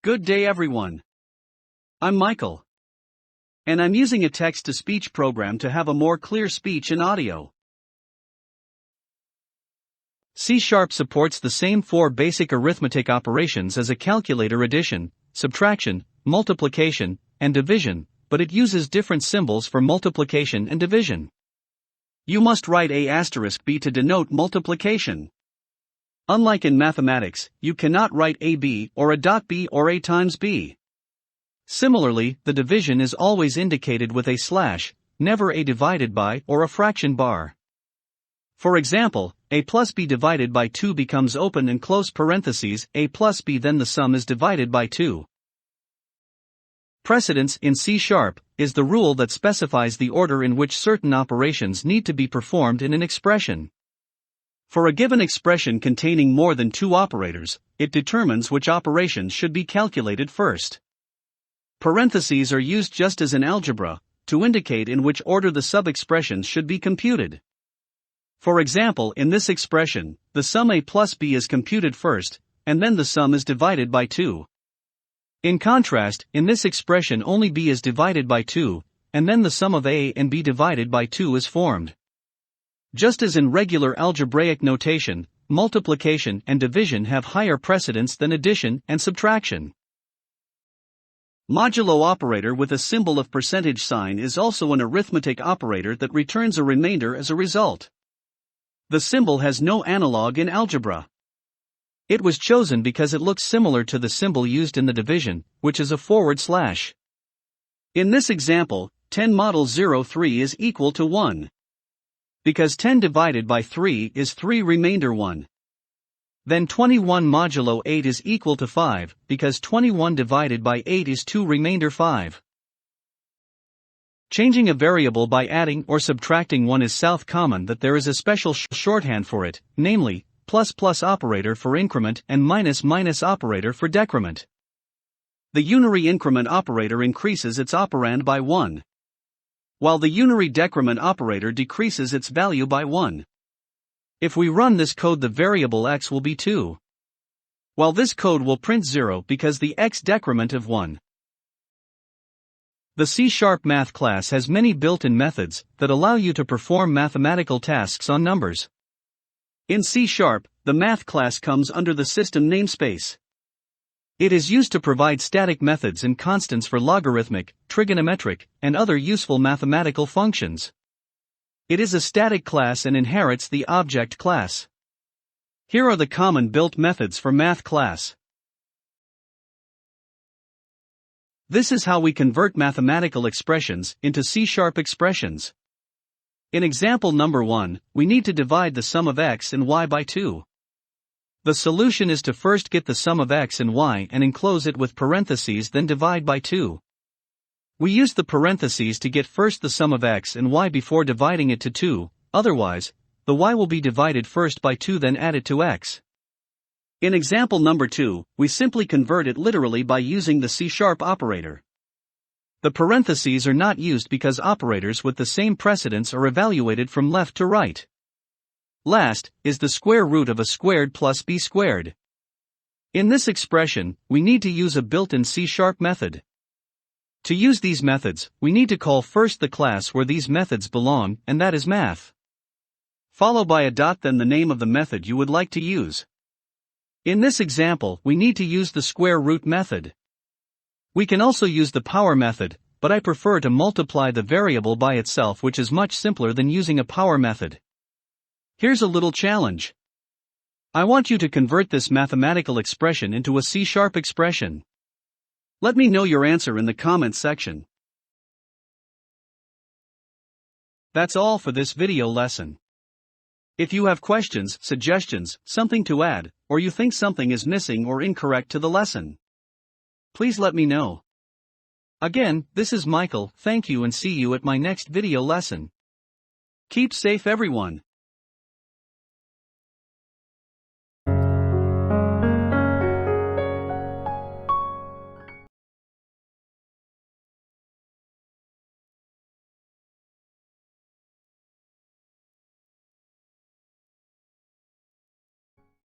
Good day everyone. I'm Michael. And I'm using a text-to-speech program to have a more clear speech and audio. C# supports the same 4 basic arithmetic operations as a calculator: addition, subtraction, multiplication, and division, but it uses different symbols for multiplication and division. You must write A*B to denote multiplication. Unlike in mathematics, you cannot write AB or a dot B or A times B. Similarly, the division is always indicated with a slash, never A divided by or a fraction bar. For example, A plus B divided by 2 becomes open and close parentheses A plus B, then the sum is divided by 2. Precedence in C# is the rule that specifies the order in which certain operations need to be performed in an expression. For a given expression containing more than 2 operators, it determines which operations should be calculated first. Parentheses are used just as in algebra, to indicate in which order the sub-expressions should be computed. For example, in this expression, the sum A plus B is computed first, and then the sum is divided by 2. In contrast, in this expression only B is divided by 2, and then the sum of A and B divided by 2 is formed. Just as in regular algebraic notation, multiplication and division have higher precedence than addition and subtraction. Modulo operator with a symbol of percentage sign is also an arithmetic operator that returns a remainder as a result. The symbol has no analog in algebra. It was chosen because it looks similar to the symbol used in the division, which is a forward slash. In this example, 10 mod 03 is equal to 1. Because 10 divided by 3 is 3 remainder 1. Then 21 modulo 8 is equal to 5, because 21 divided by 8 is 2 remainder 5. Changing a variable by adding or subtracting 1 is so common that there is a special shorthand for it, namely, ++ operator for increment and - operator for decrement. The unary increment operator increases its operand by 1, while the unary decrement operator decreases its value by 1. If we run this code, the variable x will be 2, while this code will print 0 because the x decrement of 1. The C# math class has many built-in methods that allow you to perform mathematical tasks on numbers. In C#, the math class comes under the system namespace. It is used to provide static methods and constants for logarithmic, trigonometric, and other useful mathematical functions. It is a static class and inherits the object class. Here are the common built methods for math class. This is how we convert mathematical expressions into C# expressions. In example number 1, we need to divide the sum of x and y by 2. The solution is to first get the sum of x and y and enclose it with parentheses, then divide by 2. We use the parentheses to get first the sum of x and y before dividing it to 2, otherwise, the y will be divided first by 2 then added to x. In example number 2, we simply convert it literally by using the C# operator. The parentheses are not used because operators with the same precedence are evaluated from left to right. Last is the square root of a squared plus b squared. In this expression, we need to use a built-in C# method. To use these methods, we need to call first the class where these methods belong, and that is math. Followed by a dot, then the name of the method you would like to use. In this example, we need to use the square root method. We can also use the power method, but I prefer to multiply the variable by itself, which is much simpler than using a power method. Here's a little challenge. I want you to convert this mathematical expression into a C# expression. Let me know your answer in the comments section. That's all for this video lesson. If you have questions, suggestions, something to add, or you think something is missing or incorrect to the lesson, please let me know. Again, this is Michael, thank you and see you at my next video lesson. Keep safe everyone.